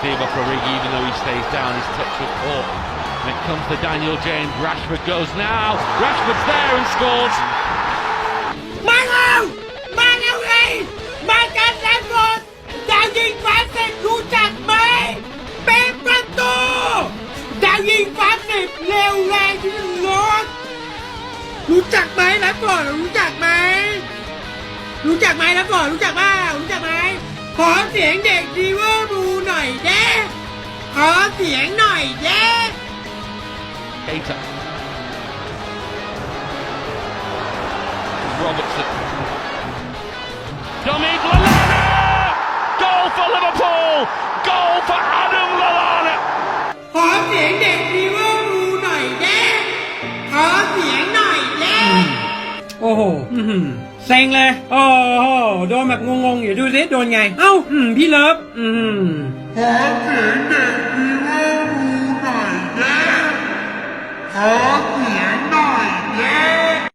even though he stays down, his touch was poor. And it comes to Daniel James. Rashford goes now. Rashford's there and scores. มาแล้วไงมากันแลนด์ฟอร์ดดาวยิงฟ้าเสร็จรู้จักไหมเป็นประตูดาวยิงฟ้าเสร็จเร็วแรงที่รถรู้จักไหมแลนด์ฟอร์ดรู้จักไหมแลนด์ฟอร์ดรู้จักไหมขอเสียงเด็กดีเวอร์บูหน่อยเด้ขอเสียงหน่อยเด้ Robertson. Dominic Lallana! Goal for Liverpool! Goal for Adam Lallana! ขอเสียงเด็กดีเวอร์บูหน่อยเด้ขอเสียงหน่อยเด้โอ้โหเซ็งเลยโอ้โหโดนแบบงงๆอยู่ดูสิโดนไงเอ้าพี่เลิฟขอเสียงเด็กดีเวอร์บูหน่อยเด้ขอเสียงหน่อยเด้